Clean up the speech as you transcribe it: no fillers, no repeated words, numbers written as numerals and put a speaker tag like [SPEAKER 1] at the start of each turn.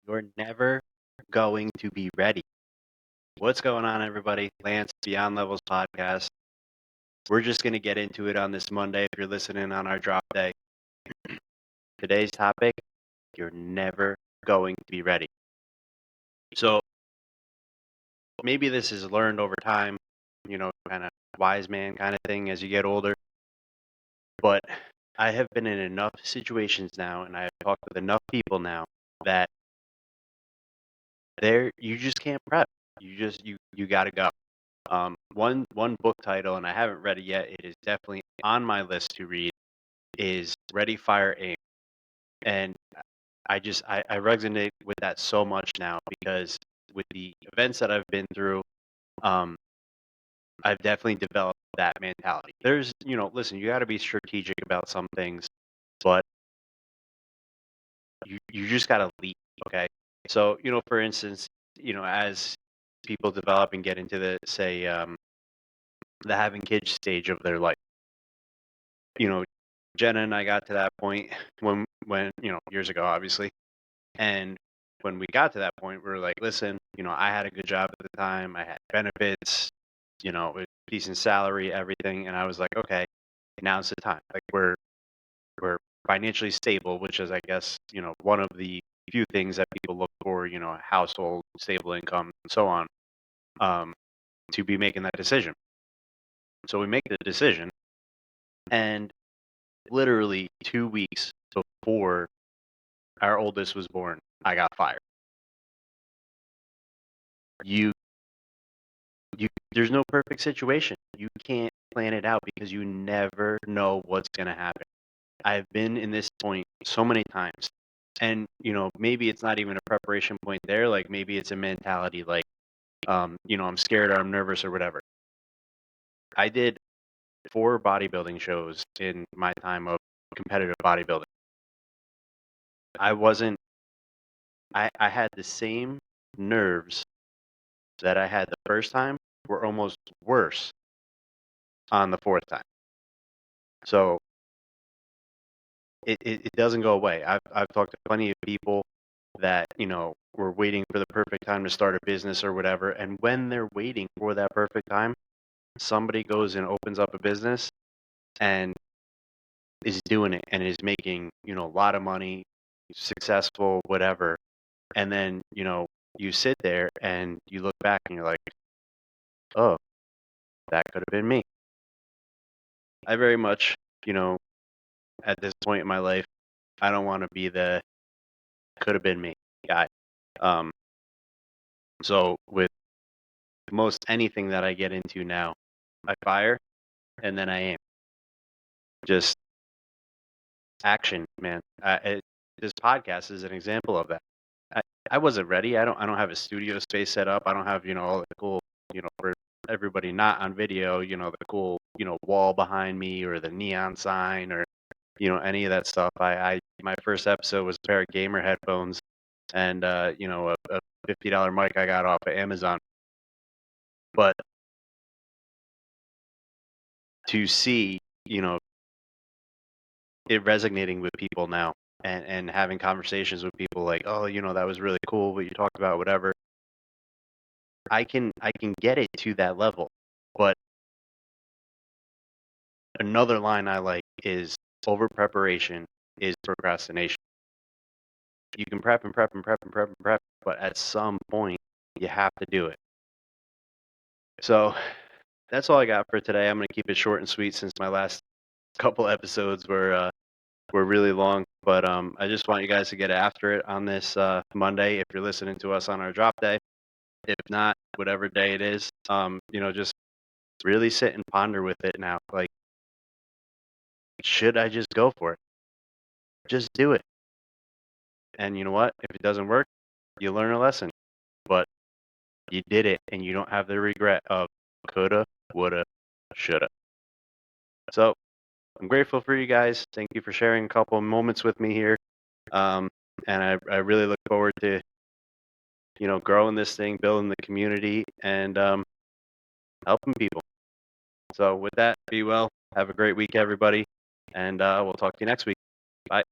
[SPEAKER 1] You're never going to be ready. What's going on, everybody? Lance, Beyond Levels podcast. We're just going to get into it on this Monday if you're listening on our drop day. Today's topic, you're never going to be ready. So maybe this is learned over time, kind of wise man kind of thing as you get older. But I have been in enough situations now, and I've talked with enough people now that you just can't prep. You got to go. One book title, and I haven't read it yet. It is definitely on my list to read. Is Ready, Fire, Aim, and I resonate with that so much now because with the events that I've been through, um, I've definitely developed that mentality. Listen, you got to be strategic about some things, but you just got to lead. Okay, so for instance, as people develop and get into the having kids stage of their life. Jenna and I got to that point when years ago, obviously. And when we got to that point, we were like, listen, I had a good job at the time. I had benefits, a decent salary, everything. And I was like, okay, now's the time. Like we're financially stable, which is, I guess, one of the few things that people look for, household, stable income, and so on, to be making that decision. So we make the decision, and literally 2 weeks before our oldest was born, I got fired. You there's no perfect situation. You can't plan it out because you never know what's going to happen. I've been in this point so many times. And, maybe it's not even a preparation point there. Like maybe it's a mentality like, I'm scared or I'm nervous or whatever. I did 4 bodybuilding shows in my time of competitive bodybuilding. I had the same nerves that I had the first time were almost worse on the 4th time. So it doesn't go away. I've talked to plenty of people that, were waiting for the perfect time to start a business or whatever. And when they're waiting for that perfect time, somebody goes and opens up a business and is doing it and is making, a lot of money, successful, whatever. And then, you sit there and you look back and you're like, oh, that could have been me. I very much, at this point in my life, I don't want to be the could have been me guy. Um, so with most anything that I get into now, I fire and then I aim. Just action, man. This podcast is an example of that. I wasn't ready. I don't have a studio space set up. I don't have all the cool for everybody not on video. The cool wall behind me or the neon sign or any of that stuff. I my first episode was a pair of gamer headphones and a $50 mic I got off of Amazon. But to see it resonating with people now and having conversations with people like, oh, that was really cool what you talked about, whatever. I can get it to that level. But another line I like is over preparation is procrastination. You can prep and prep and prep and prep and prep, but at some point you have to do it. So that's all I got for today. I'm gonna keep it short and sweet since my last couple episodes were really long. But I just want you guys to get after it on this Monday if you're listening to us on our drop day. If not, whatever day it is, just really sit and ponder with it now. Like, should I just go for it? Just do it. And you know what? If it doesn't work, you learn a lesson. But you did it and you don't have the regret of coulda, woulda, shoulda. So I'm grateful for you guys. Thank you for sharing a couple of moments with me here. And I really look forward to, growing this thing, building the community, and helping people. So with that, be well. Have a great week, everybody. And we'll talk to you next week. Bye.